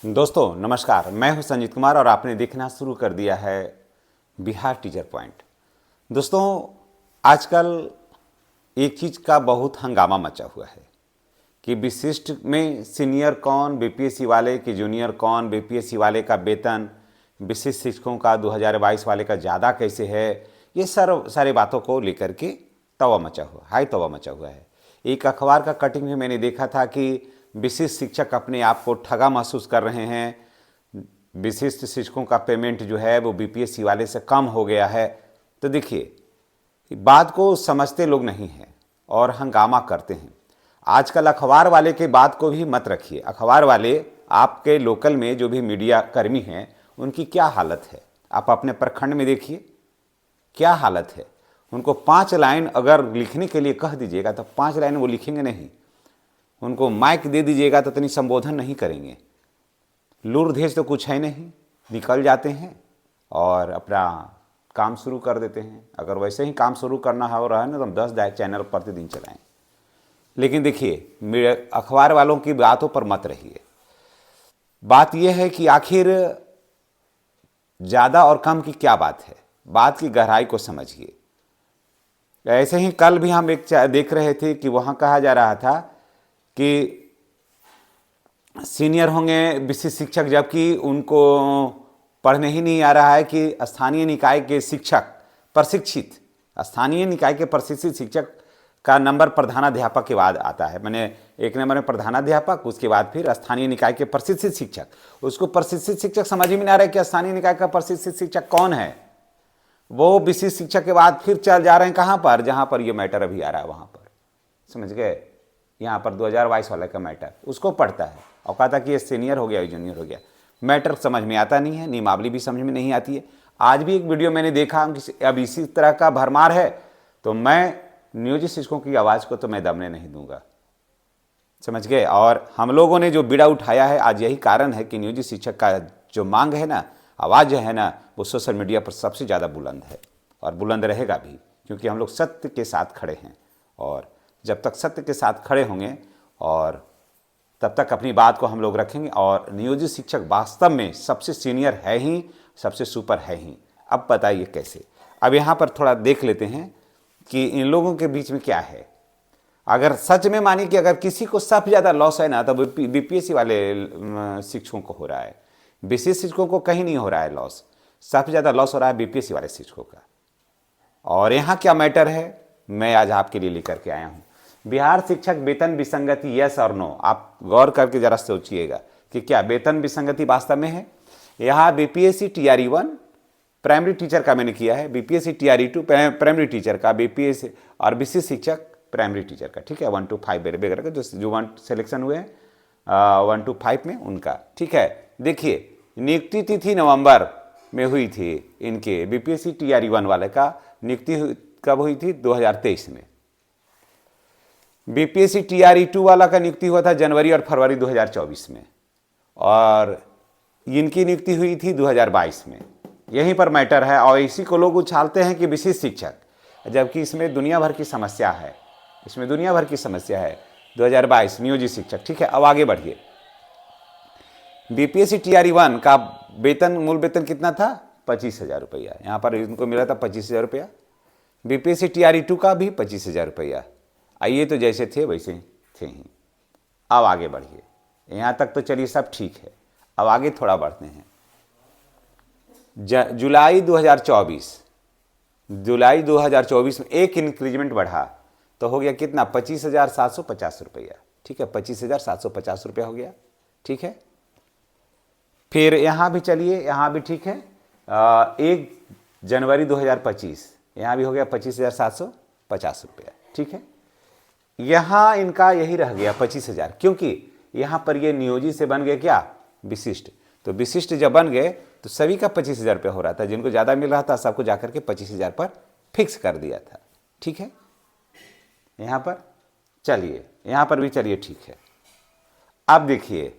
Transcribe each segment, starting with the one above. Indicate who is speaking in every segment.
Speaker 1: दोस्तों नमस्कार, मैं हूं संजीत कुमार और आपने देखना शुरू कर दिया है बिहार टीचर पॉइंट। दोस्तों आजकल एक चीज़ का बहुत हंगामा मचा हुआ है कि विशिष्ट में सीनियर कौन, बीपीएससी वाले कि जूनियर कौन, बीपीएससी वाले का वेतन विशिष्ट शिक्षकों का 2022 वाले का ज़्यादा कैसे है। ये सारे बातों को लेकर के हाई तवा मचा हुआ है। एक अखबार का कटिंग में मैंने देखा था कि विशिष्ट शिक्षक अपने आप को ठगा महसूस कर रहे हैं, विशिष्ट शिक्षकों का पेमेंट जो है वो बीपीएससी वाले से कम हो गया है। तो देखिए, बात को समझते लोग नहीं हैं और हंगामा करते हैं। आजकल अखबार वाले के बात को भी मत रखिए। अखबार वाले आपके लोकल में जो भी मीडिया कर्मी हैं उनकी क्या हालत है, आप अपने प्रखंड में देखिए क्या हालत है। उनको 5 लाइन अगर लिखने के लिए कह दीजिएगा तो 5 लाइन वो लिखेंगे नहीं। उनको माइक दे दीजिएगा तो इतनी संबोधन नहीं करेंगे। लूरधेज तो कुछ है नहीं, निकल जाते हैं और अपना काम शुरू कर देते हैं। अगर वैसे ही काम शुरू करना हो रहा है ना तो हम 10 चैनल प्रतिदिन चलाएं। लेकिन देखिए, मेरे अखबार वालों की बातों पर मत रहिए। बात यह है कि आखिर ज़्यादा और कम की क्या बात है, बात की गहराई को समझिए। ऐसे ही कल भी हम एक देख रहे थे कि वहाँ कहा जा रहा था कि सीनियर होंगे विशिष्ट शिक्षक, जबकि उनको पढ़ने ही नहीं आ रहा है कि स्थानीय निकाय के प्रशिक्षित शिक्षक का नंबर प्रधानाध्यापक के बाद आता है। मैंने एक नंबर में प्रधानाध्यापक, उसके बाद फिर स्थानीय निकाय के प्रशिक्षित शिक्षक। उसको प्रशिक्षित शिक्षक समझ ही में नहीं आ रहा है कि स्थानीय निकाय का प्रशिक्षित शिक्षक कौन है। वो विशिष्ट शिक्षक के बाद फिर चल जा रहे हैं कहाँ पर, जहाँ पर ये मैटर अभी आ रहा है वहाँ पर। समझ गए, यहाँ पर 2022 वाले का मैटर उसको पढ़ता है और कहता कि ये सीनियर हो गया, ये जूनियर हो गया। मैटर समझ में आता नहीं है, नियमावली भी समझ में नहीं आती है। आज भी एक वीडियो मैंने देखा, अब इसी तरह का भरमार है तो मैं नियोजित शिक्षकों की आवाज़ को तो मैं दबने नहीं दूंगा। समझ गए। और हम लोगों ने जो बीड़ा उठाया है, आज यही कारण है कि नियोजित शिक्षक का जो मांग है ना, आवाज़ जो है ना, वो सोशल मीडिया पर सबसे ज़्यादा बुलंद है और बुलंद रहेगा भी, क्योंकि हम लोग सत्य के साथ खड़े हैं। और जब तक सत्य के साथ खड़े होंगे और तब तक अपनी बात को हम लोग रखेंगे। और नियोजित शिक्षक वास्तव में सबसे सीनियर है ही, सबसे सुपर है ही। अब बताइए कैसे। अब यहाँ पर थोड़ा देख लेते हैं कि इन लोगों के बीच में क्या है। अगर सच में मानिए कि अगर किसी को सबसे ज़्यादा लॉस है ना तो बीपीएससी वाले शिक्षकों को हो रहा है, विशेष शिक्षकों को कहीं नहीं हो रहा है लॉस। सबसे ज़्यादा लॉस हो रहा है बीपीएससी वाले शिक्षकों का। और यहाँ क्या मैटर है, मैं आज आपके लिए लेकर के आया हूँ। बिहार शिक्षक वेतन विसंगति, यस और नो। आप गौर करके जरा सोचिएगा कि क्या वेतन विसंगति वास्तव में है। यहाँ बीपीएससी टीआरई 1 प्राइमरी टीचर का मैंने किया है, बीपीएससी टीआरई 2 प्राइमरी टीचर का, बीपीएससी और विशिष्ट शिक्षक प्राइमरी टीचर का। ठीक है, 1 to 5 वगैरह का जो 1 सिलेक्शन हुए हैं 1 to 5 में उनका। ठीक है, देखिए नियुक्ति तिथि नवंबर में हुई थी इनके बीपीएससी टीआरई 1 वाले का। नियुक्ति कब हुई थी? 2023 में। बीपीएससी टीआरई 2 वाला का नियुक्ति हुआ था जनवरी और फरवरी 2024 में, और इनकी नियुक्ति हुई थी 2022 में। यहीं पर मैटर है। और इसी को लोग उछालते हैं कि विशिष्ट शिक्षक, जबकि इसमें दुनिया भर की समस्या है। 2022 नियोजित शिक्षक। ठीक है, अब आगे बढ़िए। बीपीएससी टीआरई 1 का वेतन, मूल वेतन कितना था? 25,000 रुपया। यहाँ पर इनको मिला था 25,000 रुपया। बीपीएससी टीआरई 2 का भी 25,000 रुपया। आइए, तो जैसे थे वैसे थे ही। अब आगे बढ़िए। यहाँ तक तो चलिए सब ठीक है। अब आगे थोड़ा बढ़ते हैं। जुलाई 2024 में एक इंक्रीजमेंट बढ़ा तो हो गया कितना? 25,750 रुपया। ठीक है, 25,750 रुपया हो गया। ठीक है, फिर यहाँ भी चलिए, यहाँ भी ठीक है। 1 जनवरी 2025 यहाँ भी हो गया 25,750 रुपया। ठीक है, यहाँ इनका यही रह गया 25,000, क्योंकि यहाँ पर ये नियोजित से बन गए क्या? विशिष्ट। तो विशिष्ट जब बन गए तो सभी का 25,000 रुपया हो रहा था। जिनको ज़्यादा मिल रहा था सबको जाकर के 25,000 पर फिक्स कर दिया था। ठीक है, यहाँ पर चलिए, यहाँ पर भी चलिए ठीक है। अब देखिए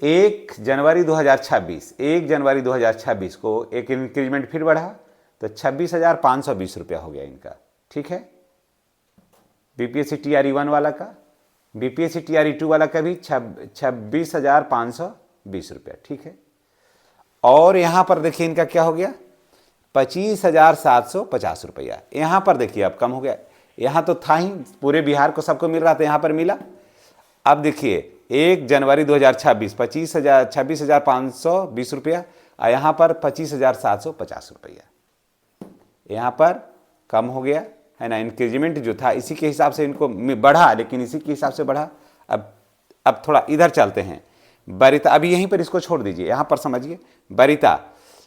Speaker 1: 1 जनवरी 2026 को एक इंक्रीजमेंट फिर बढ़ा तो 26,520 रुपया हो गया इनका। ठीक है, बीपीएससी टीआरई 1 वाला का। बीपीएससी टीआरई 2 वाला का भी 26,500 20 रुपया, ठीक है। और यहां पर देखिए इनका क्या हो गया, 25,750 रुपया। यहां पर देखिए अब कम हो गया, यहां तो था ही, पूरे बिहार को सबको मिल रहा था, यहां पर मिला। अब देखिए 1 जनवरी 2026 26,520 रुपया, और यहां पर 25,750 रुपया, यहां पर कम हो गया है ना। इंक्रीजमेंट जो था इसी के हिसाब से इनको बढ़ा, लेकिन इसी के हिसाब से बढ़ा। अब थोड़ा इधर चलते हैं। बरिता, अभी यहीं पर इसको छोड़ दीजिए, यहां पर समझिए। बरिता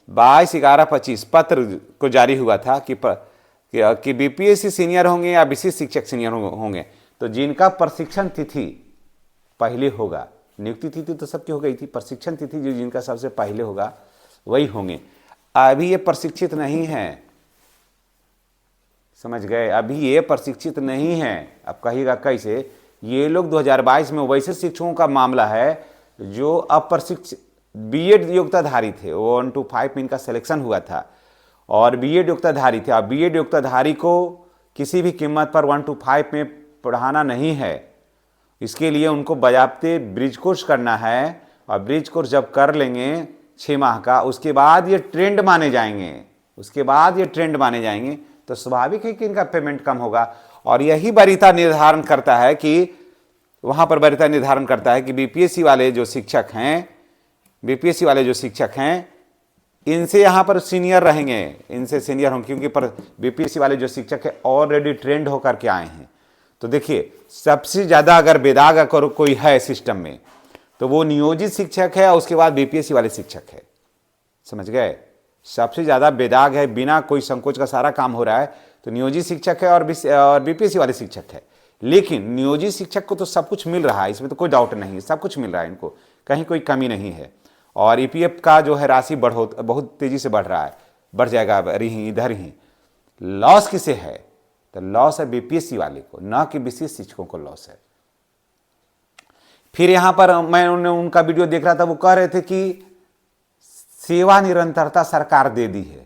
Speaker 1: 22/11/25 पत्र को जारी हुआ था कि बीपीएससी सीनियर होंगे या विशिष्ट शिक्षक सीनियर होंगे, तो जिनका प्रशिक्षण तिथि पहले होगा, नियुक्ति तिथि तो सबकी हो गई थी, प्रशिक्षण तिथि जो जिनका सबसे पहले होगा वही होंगे। अभी ये प्रशिक्षित नहीं है, समझ गए, अभी ये प्रशिक्षित नहीं है। अब कहिएगा कैसे, ये लोग 2022 में वैसे शिक्षकों का मामला है जो अप्रशिक्षित बीएड योग्यताधारी थे, 1 to 5 में इनका सिलेक्शन हुआ था और बीएड योग्यताधारी थे। अब बीएड योग्यताधारी को किसी भी कीमत पर 1 to 5 में पढ़ाना नहीं है, इसके लिए उनको बजाबते ब्रिज कोर्स करना है, और ब्रिज कोर्स जब कर लेंगे 6 माह का, उसके बाद ये ट्रेंड माने जाएंगे, तो स्वाभाविक है कि इनका पेमेंट कम होगा। और यही बरिता निर्धारण करता है कि वहां पर बरिता निर्धारण करता है कि बीपीएससी वाले जो शिक्षक हैं इनसे यहाँ पर सीनियर रहेंगे, इनसे सीनियर होंगे, क्योंकि पर बीपीएससी वाले जो शिक्षक है ऑलरेडी ट्रेंड होकर के आए हैं। तो देखिए सबसे ज़्यादा अगर बेदाग अगर कोई है सिस्टम में तो वो नियोजित शिक्षक है और उसके बाद बीपीएससी वाले शिक्षक है, समझ गए। सबसे ज़्यादा बेदाग है, बिना कोई संकोच का सारा काम हो रहा है, तो नियोजित शिक्षक है और बीपीएससी वाले शिक्षक है। लेकिन नियोजित शिक्षक को तो सब कुछ मिल रहा है, इसमें तो कोई डाउट नहीं, सब कुछ मिल रहा है इनको, कहीं कोई कमी नहीं है। और ईपीएफ का जो है राशि बहुत तेजी से बढ़ रहा है, बढ़ जाएगा इधर ही। लॉस किसे है, तो लॉस है बीपीएससी वाले को, ना कि विशेष शिक्षकों को लॉस है। फिर यहां पर मैं उनका वीडियो देख रहा था, वो कह रहे थे कि सेवा निरंतरता सरकार दे दी है,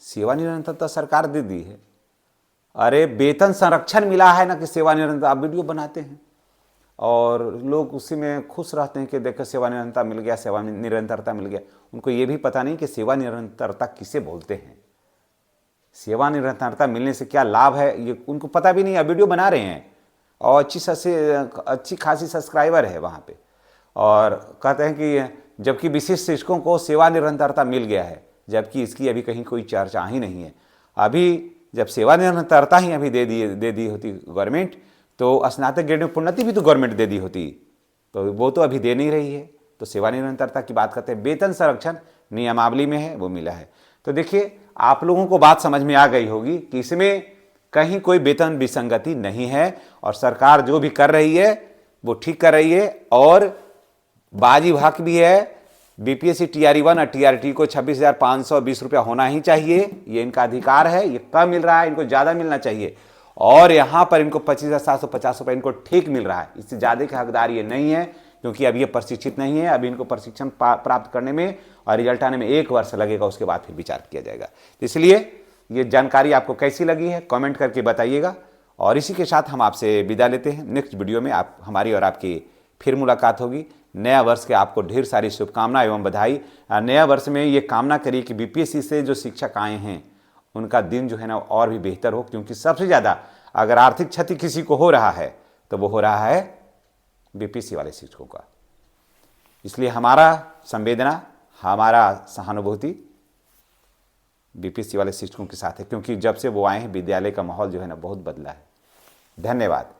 Speaker 1: सेवा निरंतरता सरकार दे दी है। अरे वेतन संरक्षण मिला है ना कि सेवा निरंतरता। आप वीडियो बनाते हैं और लोग उसी में खुश रहते हैं कि देखो सेवा निरंतरता मिल गया, सेवा निरंतरता मिल गया। उनको ये भी पता नहीं कि सेवा निरंतरता किसे बोलते हैं, सेवा निरंतरता मिलने से क्या लाभ है ये उनको पता भी नहीं। अब वीडियो बना रहे हैं और अच्छी खासी सब्सक्राइबर है वहाँ पे, और कहते हैं कि जबकि विशिष्ट शिक्षकों को सेवा निरंतरता मिल गया है, जबकि इसकी अभी कहीं कोई चर्चा ही नहीं है। अभी जब सेवा निरंतरता ही अभी दे दी होती गवर्नमेंट, तो स्नातक ग्रेड में प्रोन्नति भी तो गवर्नमेंट दे दी होती, तो वो तो अभी दे नहीं रही है। तो सेवा निरंतरता की बात करते हैं, वेतन संरक्षण नियमावली में है, वो मिला है। तो देखिए आप लोगों को बात समझ में आ गई होगी कि इसमें कहीं कोई वेतन विसंगति नहीं है, और सरकार जो भी कर रही है वो ठीक कर रही है। और बाजी हक भी है, बीपीएससी TRE1 और TRT को 26,520 रुपया होना ही चाहिए, ये इनका अधिकार है। ये कम मिल रहा है, इनको ज़्यादा मिलना चाहिए। और यहाँ पर इनको 25,750 रुपये इनको ठीक मिल रहा है, इससे ज़्यादा के हकदार ये नहीं है, क्योंकि अभी ये प्रशिक्षित नहीं है। अभी इनको प्रशिक्षण प्राप्त करने में और रिजल्ट आने में 1 वर्ष लगेगा, उसके बाद फिर विचार किया जाएगा। इसलिए ये जानकारी आपको कैसी लगी है कमेंट करके बताइएगा। और इसी के साथ हम आपसे विदा लेते हैं। नेक्स्ट वीडियो में हमारी और आपकी फिर मुलाकात होगी। नया वर्ष के आपको ढेर सारी शुभकामनाएं एवं बधाई। नया वर्ष में ये कामना करिए कि बीपीएससी से जो शिक्षक आए हैं उनका दिन जो है ना और भी बेहतर हो, क्योंकि सबसे ज़्यादा अगर आर्थिक क्षति किसी को हो रहा है तो वो हो रहा है बीपीएससी वाले शिक्षकों का। इसलिए हमारा संवेदना, हमारा सहानुभूति बीपीएससी वाले शिक्षकों के साथ है, क्योंकि जब से वो आए हैं विद्यालय का माहौल जो है ना बहुत बदला है। धन्यवाद।